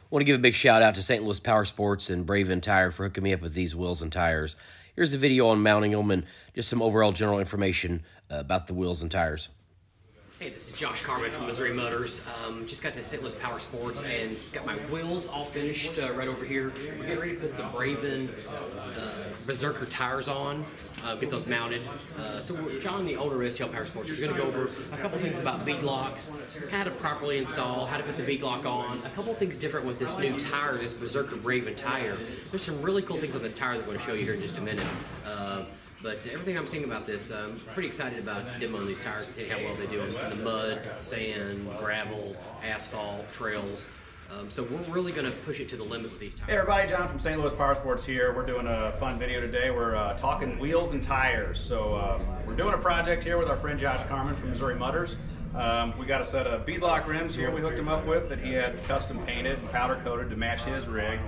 Want to give a big shout out to Stlouispowersports and Braven Tire for hooking me up with these wheels and tires. Here's a video on mounting them and just some overall general information about the wheels and tires. Hey, this is Josh Carman from Missouri Motors. Just got to Stlouispowersports and got my wheels all finished right over here. We're getting ready to put the Braven Berserker tires on, get those mounted. So John, the owner of Stlouispowersports, is going to go over a couple things about beadlocks, how to properly install, how to put the beadlock on, a couple things different with this new tire, this Berserker Braven tire. There's some really cool things on this tire that I'm going to show you here in just a minute. But everything I'm seeing about this, I'm pretty excited about demoing these tires and seeing how well they do in the mud, sand, gravel, asphalt, trails. So we're really going to push it to the limit with these tires. Hey everybody, John from Stlouispowersports here. We're doing a fun video today. We're talking wheels and tires. So we're doing a project here with our friend Josh Carman from Missouri Motors. We got a set of beadlock rims here we hooked him up with that he had custom painted and powder coated to match his rig.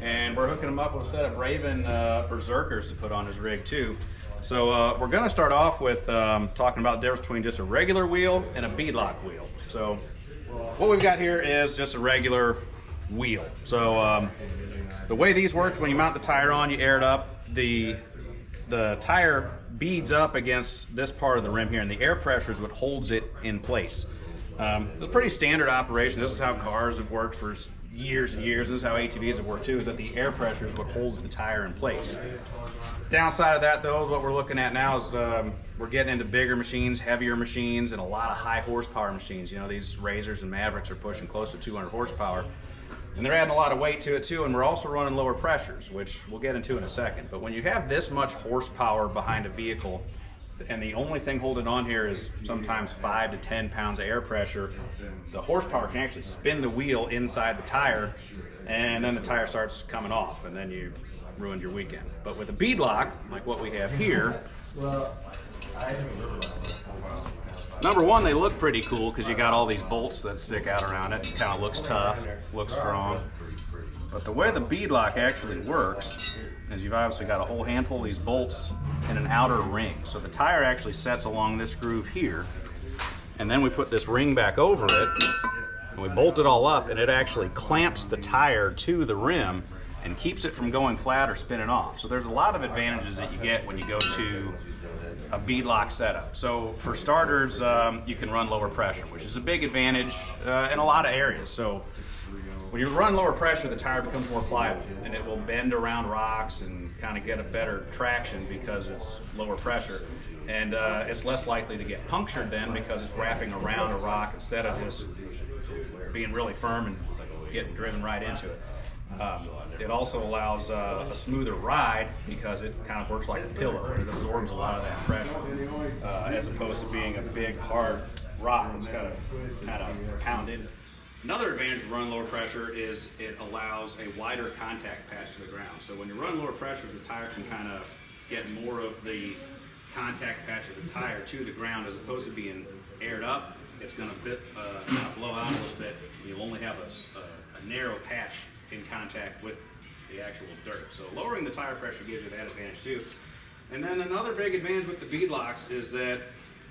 And we're hooking him up with a set of Braven Berserkers to put on his rig too. So we're going to start off with talking about the difference between just a regular wheel and a beadlock wheel. So what we've got here is just a regular wheel. So the way these work, when you mount the tire on, you air it up, the tire beads up against this part of the rim here, and the air pressure is what holds it in place. It's a pretty standard operation. This is how cars have worked for years and years. This is how ATVs have worked too, is that the air pressure is what holds the tire in place. Downside of that though, what we're looking at now is we're getting into bigger machines, heavier machines, and a lot of high horsepower machines. You know, these Razors and Mavericks are pushing close to 200 horsepower. And they're adding a lot of weight to it too, and we're also running lower pressures, which we'll get into in a second. But when you have this much horsepower behind a vehicle, and the only thing holding on here is sometimes 5 to 10 pounds of air pressure, the horsepower can actually spin the wheel inside the tire, and then the tire starts coming off, and then you ruined your weekend. But with a beadlock, like what we have here, number one, they look pretty cool because you got all these bolts that stick out around it. It kind of looks tough, looks strong. But the way the beadlock actually works is you've obviously got a whole handful of these bolts in an outer ring. So the tire actually sets along this groove here, and then we put this ring back over it, and we bolt it all up, and it actually clamps the tire to the rim and keeps it from going flat or spinning off. So there's a lot of advantages that you get when you go to a beadlock setup. So for starters, you can run lower pressure, which is a big advantage in a lot of areas. So when you run lower pressure, the tire becomes more pliable, and it will bend around rocks and kind of get a better traction because it's lower pressure. And it's less likely to get punctured then because it's wrapping around a rock instead of just being really firm and getting driven right into it. It also allows a smoother ride because it kind of works like a pillow. It absorbs a lot of that pressure as opposed to being a big hard rock that's kind of pounded. Another advantage of running lower pressure is it allows a wider contact patch to the ground. So when you run lower pressure, the tire can kind of get more of the contact patch of the tire to the ground as opposed to being aired up. It's going to kind of blow out a little bit. You'll only have a narrow patch in contact with the actual dirt. So lowering the tire pressure gives you that advantage too. And then another big advantage with the beadlocks is that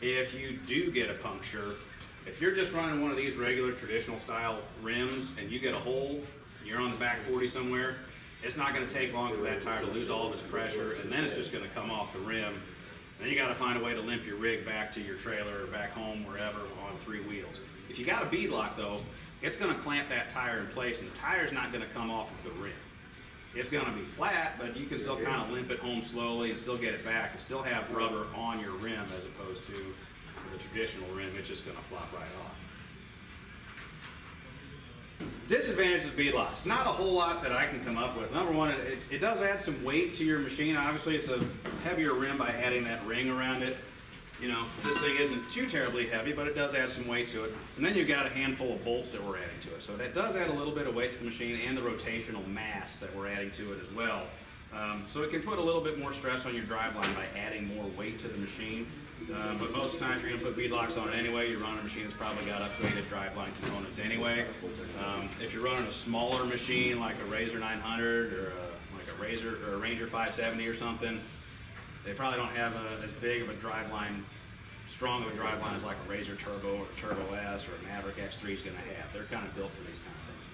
if you do get a puncture, if you're just running one of these regular traditional style rims and you get a hole, you're on the back 40 somewhere, it's not going to take long for that tire to lose all of its pressure, and then it's just going to come off the rim. Then you got to find a way to limp your rig back to your trailer or back home, wherever, on 3 wheels. If you got a beadlock though, it's going to clamp that tire in place, and the tire's not going to come off of the rim. It's going to be flat, but you can still kind of limp it home slowly and still get it back and still have rubber on your rim as opposed to the traditional rim. It's just going to flop right off. Disadvantages of beadlocks. Not a whole lot that I can come up with. Number one, it does add some weight to your machine. Obviously, it's a heavier rim by adding that ring around it. You know, this thing isn't too terribly heavy, but it does add some weight to it. And then you've got a handful of bolts that we're adding to it. So that does add a little bit of weight to the machine and the rotational mass that we're adding to it as well. So it can put a little bit more stress on your driveline by adding more weight to the machine. But most of the time, if you're going to put beadlocks on it anyway, you're running a machine that's probably got upgraded driveline components anyway. If you're running a smaller machine like a Razor 900 or like a Razor or a Ranger 570 or something, they probably don't have as big of a driveline, strong of a driveline as like a Razor Turbo or a Turbo S or a Maverick X3 is going to have. They're kind of built for these kind of things.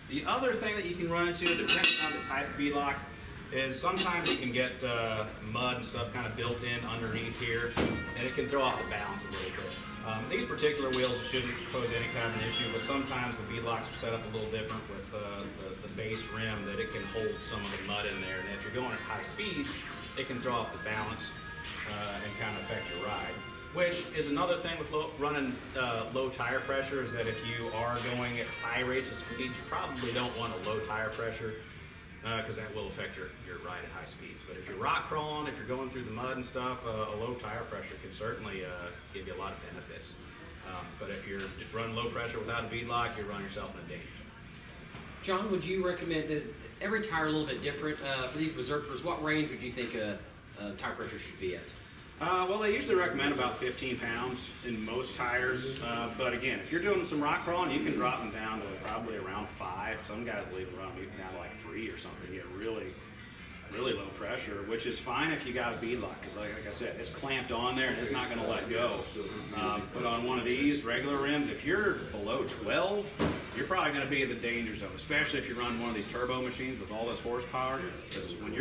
The other thing that you can run into, depending on the type of beadlock, is sometimes you can get mud and stuff kind of built in underneath here, and it can throw off the balance a little bit. These particular wheels shouldn't pose any kind of an issue, but sometimes the beadlocks are set up a little different with the base rim, that it can hold some of the mud in there, and if you're going at high speeds, it can throw off the balance and kind of affect your ride. Which is another thing with running low tire pressure, is that if you are going at high rates of speed, you probably don't want a low tire pressure, because that will affect your ride at high speeds. But if you're rock crawling, if you're going through the mud and stuff, a low tire pressure can certainly give you a lot of benefits. But if you're just running low pressure without a beadlock, you're running yourself in danger. John, would you recommend, is every tire a little bit different for these Berserkers? What range would you think tire pressure should be at? Well, they usually recommend about 15 pounds in most tires, but again, if you're doing some rock crawling, you can drop them down to probably around 5. Some guys will even run them down to like 3 or something. You get really low pressure, which is fine if you got a beadlock, because like I said, it's clamped on there and it's not going to let go. But on one of these regular rims, if you're below 12, you're probably going to be in the danger zone, especially if you run one of these turbo machines with all this horsepower, because when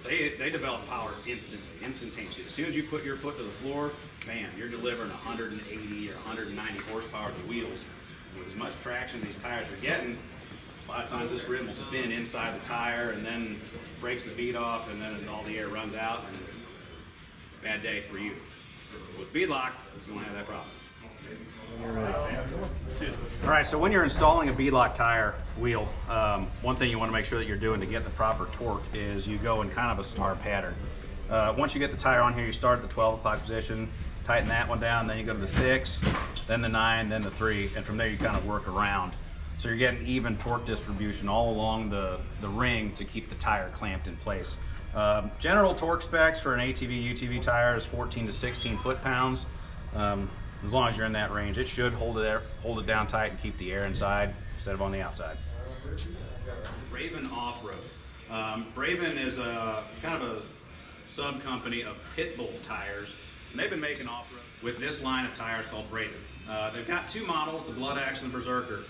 they develop power instantaneously. As soon as you put your foot to the floor, man, you're delivering 180 or 190 horsepower to the wheels. With as much traction these tires are getting, a lot of times this rim will spin inside the tire and then breaks the bead off, and then all the air runs out, and bad day for you. With beadlock, you don't have that problem. All right, so when you're installing a beadlock tire wheel, one thing you want to make sure that you're doing to get the proper torque is you go in kind of a star pattern. Once you get the tire on here, you start at the 12 o'clock position, tighten that one down, then you go to the 6, then the 9, then the 3, and from there you kind of work around. So you're getting even torque distribution all along the ring to keep the tire clamped in place. General torque specs for an ATV, UTV tire is 14 to 16 foot-pounds. As long as you're in that range, it should hold it down tight and keep the air inside instead of on the outside. Braven Off-Road. Braven is kind of a sub-company of Pitbull tires, and they've been making off-road with this line of tires called Braven. They've got 2 models, the Blood Axe and the Berserker.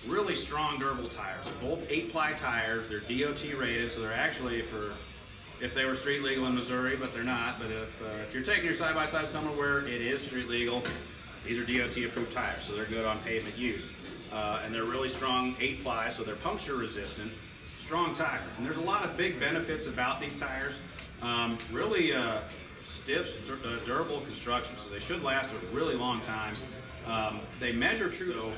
Really strong, durable tires. They're both 8-ply tires. They're DOT rated, so they're actually if they were street legal in Missouri, but they're not. But if you're taking your side-by-side somewhere where it is street legal, these are DOT approved tires, so they're good on pavement use. And they're really strong 8-ply, so they're puncture resistant, strong tire. And there's a lot of big benefits about these tires. Really stiff, durable construction, so they should last a really long time. They measure true, so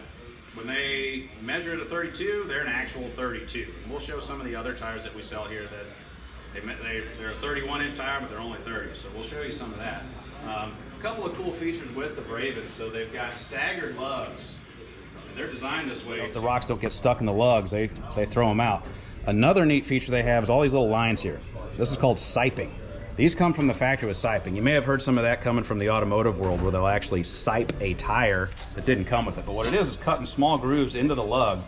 when they measure at a 32, they're an actual 32. And we'll show some of the other tires that we sell here that they're a 31-inch tire, but they're only 30, so we'll show you some of that. A couple of cool features with the Braven. So they've got staggered lugs. And they're designed this way. If the rocks don't get stuck in the lugs, they throw them out. Another neat feature they have is all these little lines here. This is called seeping. These come from the factory with seeping. You may have heard some of that coming from the automotive world, where they'll actually seep a tire that didn't come with it. But what it is cutting small grooves into the lug,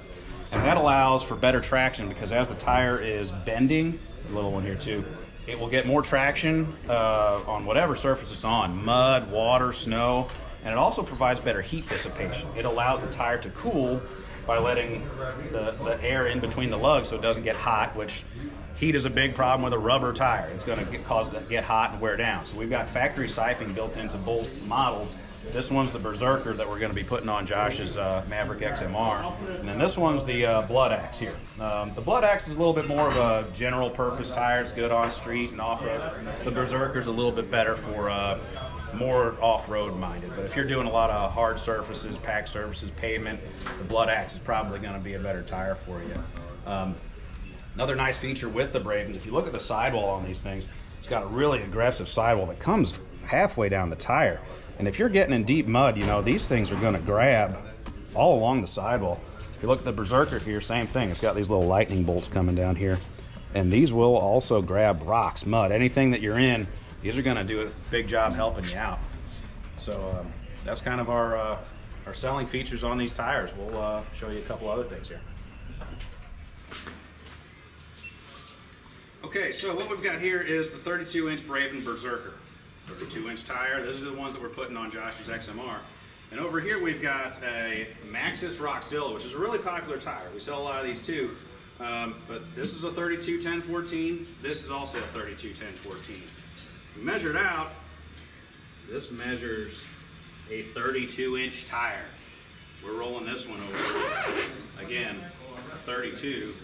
and that allows for better traction, because as the tire is bending, a little one here too, it will get more traction on whatever surface it's on, mud, water, snow, and it also provides better heat dissipation. It allows the tire to cool by letting the air in between the lugs so it doesn't get hot, which heat is a big problem with a rubber tire. It's going to cause it to get hot and wear down. So we've got factory seeping built into both models. This one's the Berserker that we're going to be putting on Josh's Maverick XMR. And then this one's the Blood Axe here. The Blood Axe is a little bit more of a general purpose tire. It's good on street and off-road. The Berserker's a little bit better for more off-road minded. But if you're doing a lot of hard surfaces, packed surfaces, pavement, the Blood Axe is probably going to be a better tire for you. Another nice feature with the Braven, if you look at the sidewall on these things, it's got a really aggressive sidewall that comes halfway down the tire. And if you're getting in deep mud, you know, these things are going to grab all along the sidewall. If you look at the Berserker here, same thing. It's got these little lightning bolts coming down here. And these will also grab rocks, mud, anything that you're in. These are going to do a big job helping you out. So that's kind of our selling features on these tires. We'll show you a couple other things here. Okay, so what we've got here is the 32-inch Braven Berserker. 32-inch tire. These are the ones that we're putting on Josh's XMR. And over here we've got a Maxxis Rockzilla, which is a really popular tire. We sell a lot of these too. But this is a 32-10-14. This is also a 32-10-14. We measured out, this measures a 32-inch tire. We're rolling this one over. Again, 32.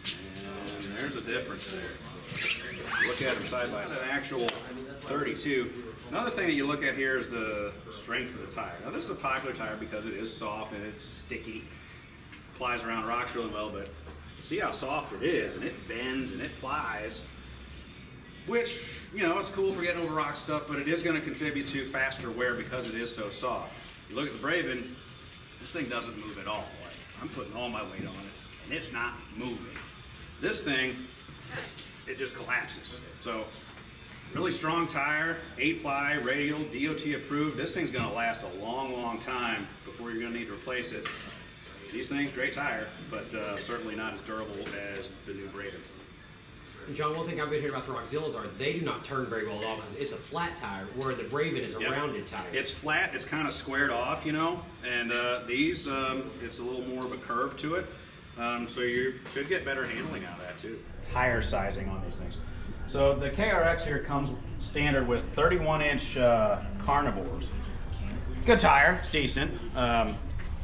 And there's a difference there. Look at them side by side. An actual 32. Another thing that you look at here is the strength of the tire. Now this is a popular tire because it is soft and it's sticky. Plies around rocks really well, but see how soft it is, and it bends and it plies, which, you know, it's cool for getting over rock stuff, but it is going to contribute to faster wear because it is so soft. You look at the Braven, this thing doesn't move at all. Like, I'm putting all my weight on it, and it's not moving. This thing, it just collapses. So, really strong tire, 8-ply, radial, DOT approved. This thing's going to last a long, long time before you're going to need to replace it. These things, great tire, but certainly not as durable as the new Braven. And John, one thing I've been hearing about the Rockzillas are they do not turn very well at all because it's a flat tire, where the Braven is a rounded tire. It's flat, it's kind of squared off, you know, and these, it's a little more of a curve to it, so you should get better handling out of that too. Tire sizing on these things. So the KRX here comes standard with 31-inch carnivores. Good tire, it's decent.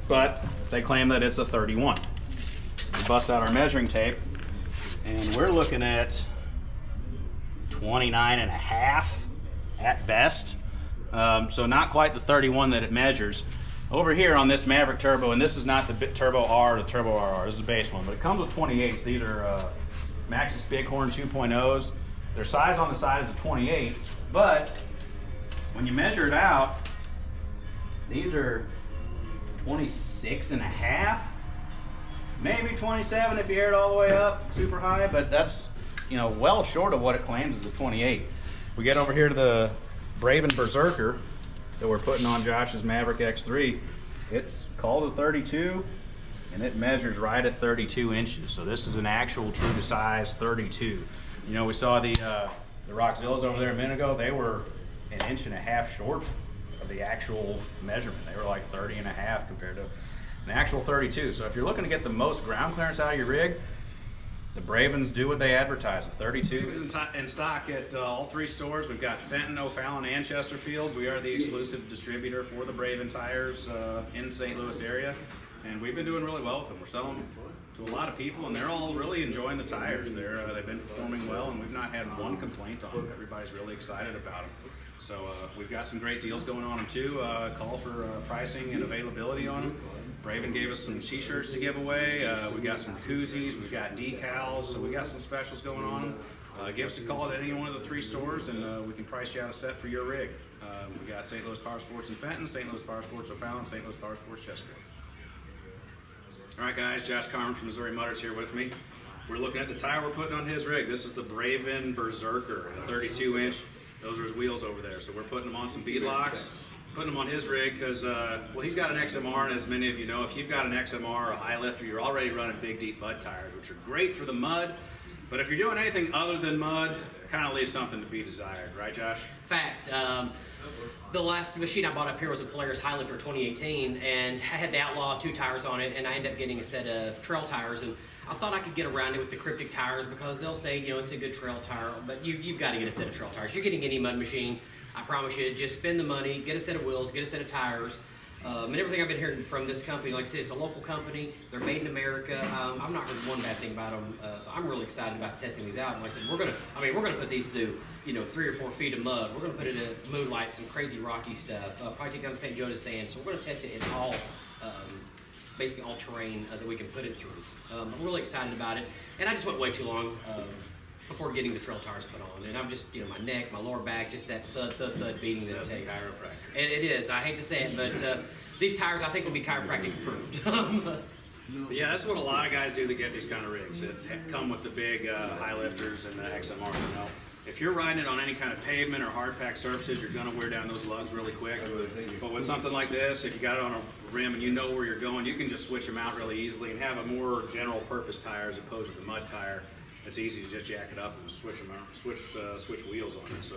But they claim that it's a 31. We bust out our measuring tape, and we're looking at 29.5 at best. So not quite the 31 that it measures. Over here on this Maverick Turbo, and this is not the Turbo R or the Turbo RR, this is the base one, but it comes with 28s. These are Maxxis Bighorn 2.0s. Their size on the side is a 28, but when you measure it out, these are 26.5, maybe 27 if you air it all the way up super high, but that's, you know, well short of what it claims is a 28. We get over here to the Braven Berserker that we're putting on Josh's Maverick X3. It's called a 32, and it measures right at 32 inches. So this is an actual true to size 32. You know, we saw the Rockzillas over there a minute ago. They were 1.5 inches short of the actual measurement. They were like 30.5 compared to an actual 32. So if you're looking to get the most ground clearance out of your rig, the Bravens do what they advertise, a 32. In stock at all 3 stores. We've got Fenton, O'Fallon, and Chesterfield. We are the exclusive distributor for the Braven tires in St. Louis area, and we've been doing really well with them. We're selling them to a lot of people, and they're all really enjoying the tires. They've been performing well, and we've not had one complaint on them. Everybody's really excited about them. So we've got some great deals going on them too. Call for pricing and availability on them. Braven gave us some t-shirts to give away. We got some koozies, we've got decals, so we got some specials going on. Give us a call at any one of the 3 stores, and we can price you out a set for your rig. We got St. Louispowersports in Fenton, St. Louispowersports O'Fallon, St. Louispowersports Chesterfield. All right, guys, Josh Carmen from Missouri Mutters here with me. We're looking at the tire we're putting on his rig. This is the Braven Berserker, a 32-inch. Those are his wheels over there. So we're putting them on some Beadlocks, putting them on his rig because, well, he's got an XMR, and as many of you know, if you've got an XMR or a high lifter, you're already running big, deep mud tires, which are great for the mud. But if you're doing anything other than mud, it kind of leaves something to be desired, right, Josh? Fact. The last machine I bought up here was a Polaris High Lifter 2018, and I had the Outlaw 2 tires on it, and I ended up getting a set of trail tires, and I thought I could get around it with the Cryptic tires because they'll say, you know, it's a good trail tire, but you've got to get a set of trail tires. You're getting any mud machine, I promise you, just spend the money, get a set of wheels, get a set of tires, and everything I've been hearing from this company, like I said, it's a local company, they're made in America. I've not heard one bad thing about them, so I'm really excited about testing these out. And like I said, we're gonna put these through, you know, 3 or 4 feet of mud. We're gonna put it in moonlight, some crazy rocky stuff, probably take down St. Joe to sand. So we're gonna test it in all, basically all terrain that we can put it through. I'm really excited about it, and I just went way too long before getting the trail tires put on, and I'm just, you know, my neck, my lower back, just that thud beating that it takes. And it is. I hate to say it, but these tires I think will be chiropractic approved. Yeah, that's what a lot of guys do to get these kind of rigs. That come with the big high lifters and the XMR. You know, if you're riding it on any kind of pavement or hard packed surfaces, you're going to wear down those lugs really quick. But with something like this, if you got it on a rim and you know where you're going, you can just switch them out really easily and have a more general purpose tire as opposed to the mud tire. It's easy to just jack it up and switch them out, switch wheels on it. So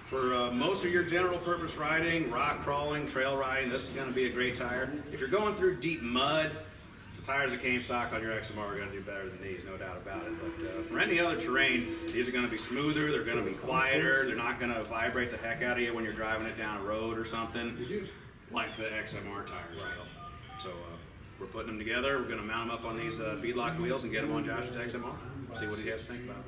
For most of your general purpose riding, rock crawling, trail riding, this is going to be a great tire. If you're going through deep mud, the tires that came stock on your XMR are going to do better than these, no doubt about it. But for any other terrain, these are going to be smoother, they're going to be quieter, they're not going to vibrate the heck out of you when you're driving it down a road or something, like the XMR tires will. So we're putting them together, we're going to mount them up on these Beadlock wheels and get them on Josh's XMR. See what he has to think about.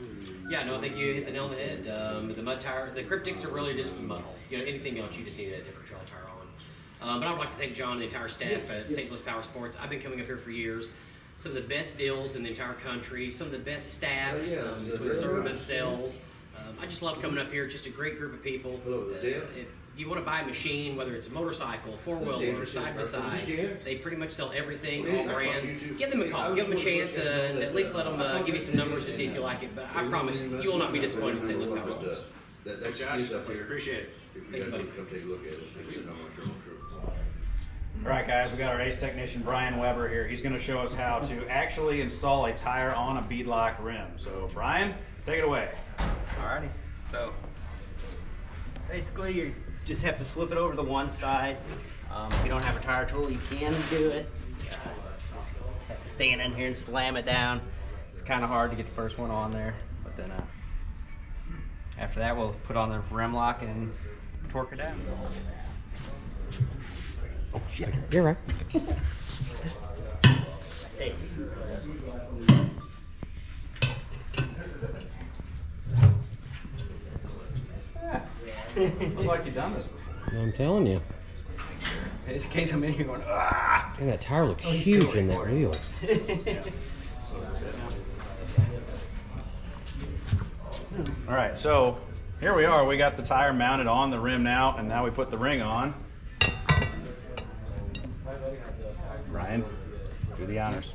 Yeah, no, I think you hit the nail on the head. The mud tire, the cryptics are really just for mud hole. You know, anything else, you just need a different trail tire on. But I would like to thank John and the entire staff at St. Louis Powersports. I've been coming up here for years. Some of the best deals in the entire country, some of the best staff between service, sales. I just love coming up here. Just a great group of people. If you want to buy a machine, whether it's a motorcycle, four-wheeler, side-by-side, they pretty much sell everything, all brands. Give them a call. Give them a chance and at least let them give you some numbers to see if you like it. But I promise you will not be disappointed in St. Louis Powersports. Thanks, Josh. Appreciate it. Thank you, buddy. Come take a look at it. All right, guys, we got our ace technician Brian Weber here. He's going to show us how to actually install a tire on a Beadlock rim. So, Brian, take it away. Alrighty. So, basically, you just have to slip it over the one side. If you don't have a tire tool, you can do it. Just have to stand in here and slam it down. It's kind of hard to get the first one on there, but then after that, we'll put on the rim lock and torque it out. Oh shit, you're right. Safety. Looks like you've done this before. I'm telling you. Just in case I'm in here going, ah! Man, that tire looks huge in that wheel. Yeah. So that's it now. All right, so here we are. We got the tire mounted on the rim now, and now we put the ring on. Brian, do the honors.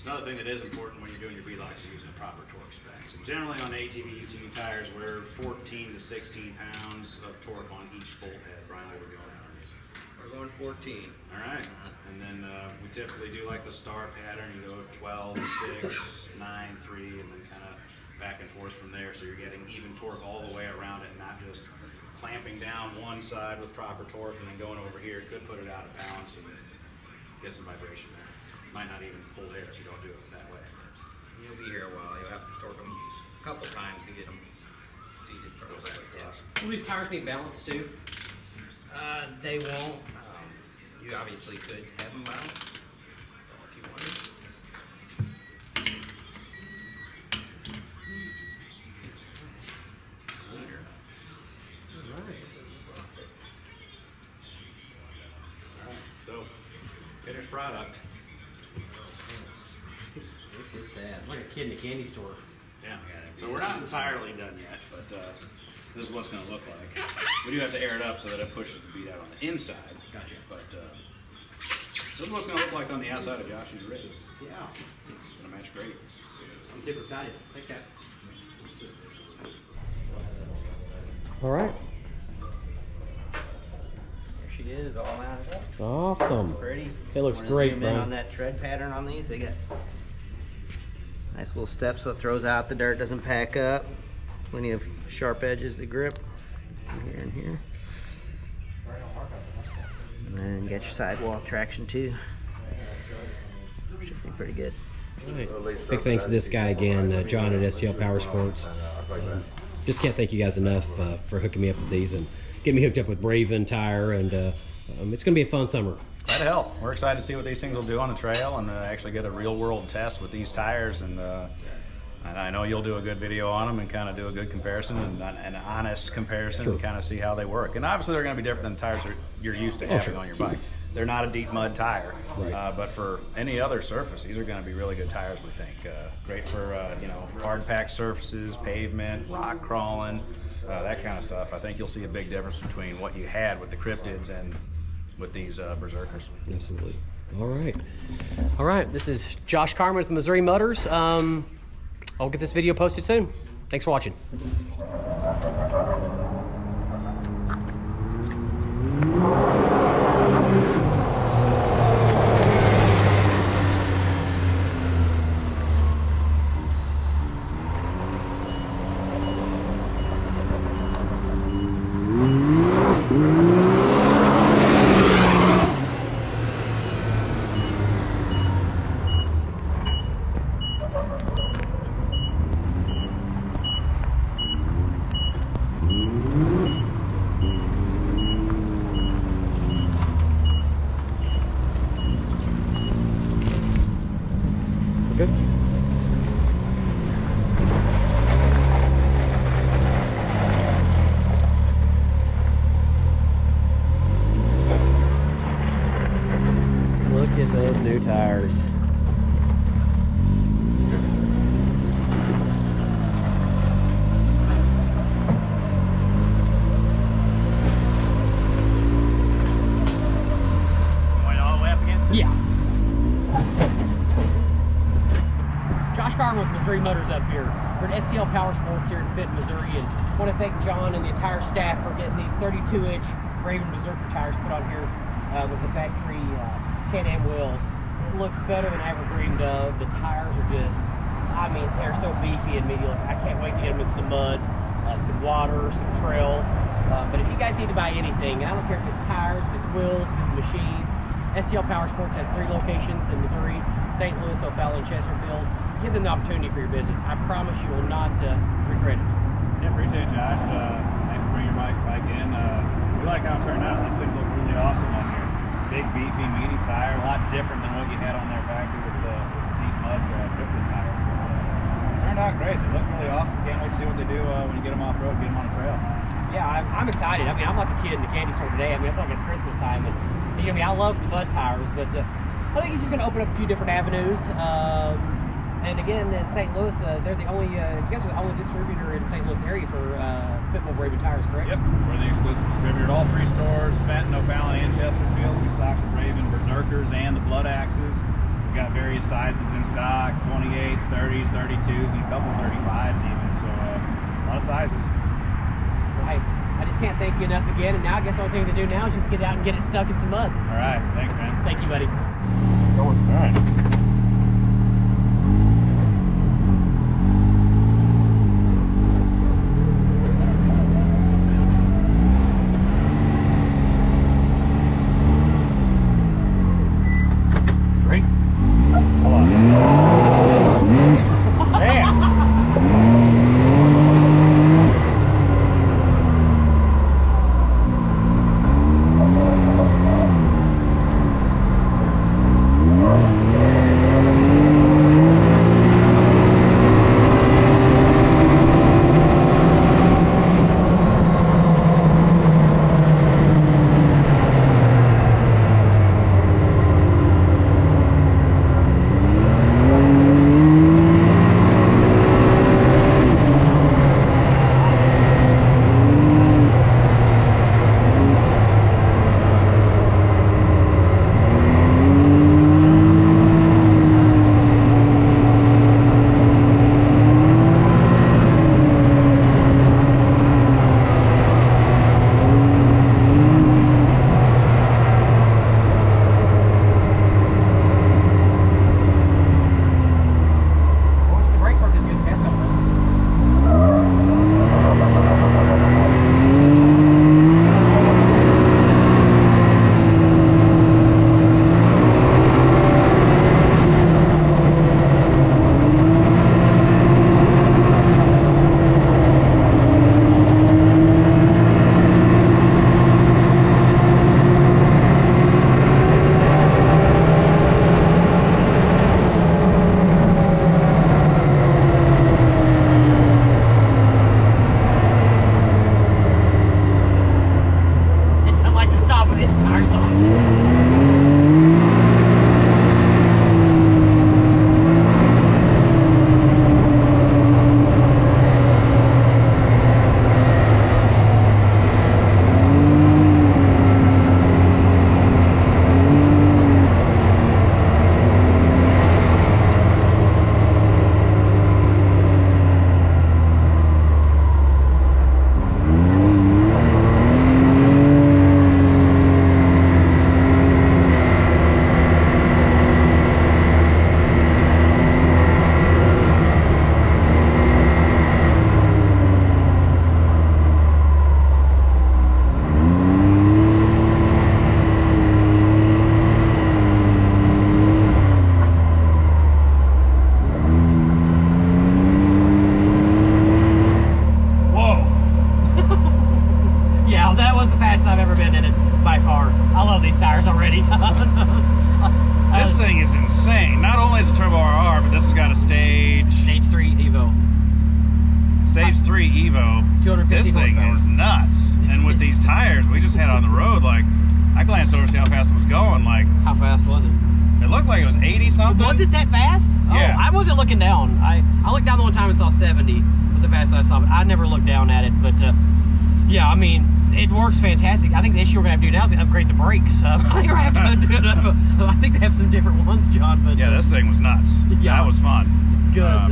Another thing that is important when you're doing your Beadlocks is using the proper torque specs. And generally on ATV UTV tires, we're 14 to 16 pounds of torque on each bolt head. Brian, what are we going on? We're going 14. All right. And then we typically do like the star pattern. You go 12, 6, 9, 3, and then kind of back and forth from there. So you're getting even torque all the way around it, not just clamping down one side with proper torque and then going over here. It could put it out of balance and get some vibration there. Might not even hold air if you don't do it that way. You'll be here a while. You'll have to torque them a couple times to get them seated properly. Will these tires need balance too? They won't. You obviously could have them balanced if you wanted. So, finished product. Look at that. Like a kid in a candy store. Yeah. So we're not entirely done yet, but this is what it's going to look like. We do have to air it up so that it pushes the bead out on the inside. Gotcha. But this is what it's going to look like on the outside of Josh's rig. Yeah. It's going to match great. I'm super excited. Thanks, guys. All right. There she is, all mounted up. Awesome. Pretty. It looks Wanna great, zoom in Brian. on that tread pattern on these. They got nice little steps so it throws out the dirt, doesn't pack up. Plenty of sharp edges to grip. Here and here. And then you got your sidewall traction too. Should be pretty good. Big thanks to this guy again, John at Stlouispowersports. Just can't thank you guys enough for hooking me up with these and getting me hooked up with Braven tire, and it's going to be a fun summer. Glad to help. We're excited to see what these things will do on the trail and actually get a real world test with these tires and And I know you'll do a good video on them and kind of do a good comparison and an honest comparison and kind of see how they work. And obviously they're going to be different than the tires you're used to having on your bike. They're not a deep mud tire, but for any other surface, these are going to be really good tires, we think. Great for you know, hard packed surfaces, pavement, rock crawling, that kind of stuff. I think you'll see a big difference between what you had with the Cryptids and with these Berserkers. Absolutely. All right. This is Josh Carmen with Missouri Motors. I'll get this video posted soon. Thanks for watching. Good. Look at those new tires. Going all the way up against it? Yeah. Josh Carmen with Missouri Motors up here. We're at Stlouispowersports here in Fenton, Missouri, and I want to thank John and the entire staff for getting these 32-inch Braven Berserker tires put on here with the factory Can Am wheels. It looks better than I ever dreamed of. The tires are just, I mean, they're so beefy and meaty. I can't wait to get them in some mud, some water, some trail. But if you guys need to buy anything, and I don't care if it's tires, if it's wheels, if it's machines, Stlouispowersports has 3 locations in Missouri: St. Louis, O'Fallon, and Chesterfield. Give them the opportunity for your business. I promise you will not regret it. Yeah, appreciate it, Josh. Thanks for bringing your bike in. We like how it turned out. These things look really awesome on here. Big, beefy, meaty tire. A lot different than what you had on their factory with the deep mud Cryptid tires. But it turned out great. They look really awesome. Can't wait to see what they do when you get them off-road, get them on the trail. Yeah, I'm excited. I mean, I'm like a kid in the candy store today. I mean, I feel like it's Christmas time. And, you know, I mean, I love the mud tires, but I think it's just going to open up a few different avenues. And again, in St. Louis, they're the only, you guys are the only distributor in the St. Louis area for Braven tires, correct? Yep, we're the exclusive distributor at all 3 stores, Fenton, O'Fallon, and Chesterfield. We stock the Braven Berserkers and the Blood Axes. We've got various sizes in stock, 28s, 30s, 32s, and a couple 35s even, so a lot of sizes. Right. I just can't thank you enough again, and now I guess the only thing to do now is just get out and get it stuck in some mud. All right, thanks, man. Thank you, buddy. All right. Yeah. this thing is nuts. And with these tires, we just had on the road, like, I glanced over to see how fast it was going. Like, how fast was it? It looked like it was 80 something. Was it that fast? Yeah. Oh, I wasn't looking down. I looked down the one time and saw 70. Was the fastest I saw, but I never looked down at it. But yeah, I mean, it works fantastic. I think the issue we're gonna have to do now is upgrade the brakes. I think we're gonna have to do it. I think they have some different ones, John. But yeah, this thing was nuts. Yeah, that was fun. Good.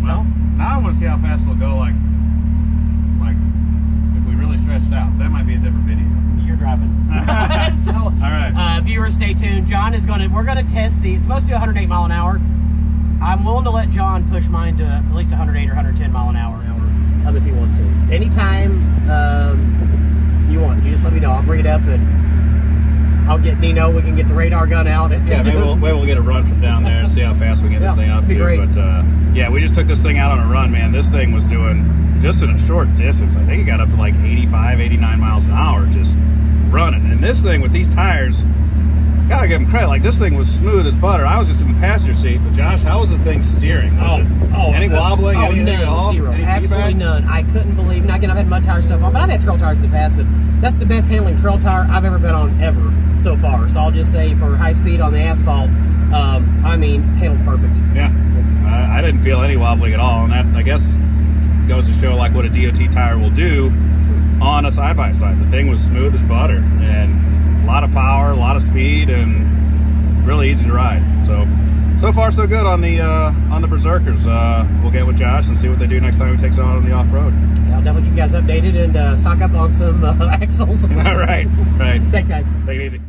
Well, now I want to see how fast it'll go. Like if we really stretch it out. That might be a different video. You're driving. So, all right. Viewers, stay tuned. John is we're gonna test it's supposed to do 108 mile an hour. I'm willing to let John push mine to at least 108 or 110 mile an hour. If he wants to. Anytime you want, you just let me know. I'll bring it up and I'll get Nino. We can get the radar gun out. Yeah, maybe we'll get a run from down there and see how fast we get this thing up to. Great. But yeah, we just took this thing out on a run, man. This thing was doing just in a short distance. I think it got up to like 85, 89 miles an hour just running. And this thing with these tires, gotta give them credit. Like, this thing was smooth as butter. I was just in the passenger seat. But Josh, how was the thing steering? Any wobbling? Anything none, at all? Zero. Any Absolutely feedback? none. I couldn't believe. Now, again, I've had mud tire stuff on, but I've had trail tires in the past. But that's the best handling trail tire I've ever been on ever so far. So I'll just say, for high speed on the asphalt, I mean, handled perfect. Yeah, I didn't feel any wobbling at all, and that, I guess, goes to show like what a DOT tire will do on a side-by-side. The thing was smooth as butter, and a lot of power, a lot of speed, and really easy to ride. So far so good on the Berserkers. We'll get with Josh and see what they do next time he takes it on the off-road. Yeah, I'll definitely keep you guys updated and stock up on some axles. All right. Thanks, guys. Take it easy.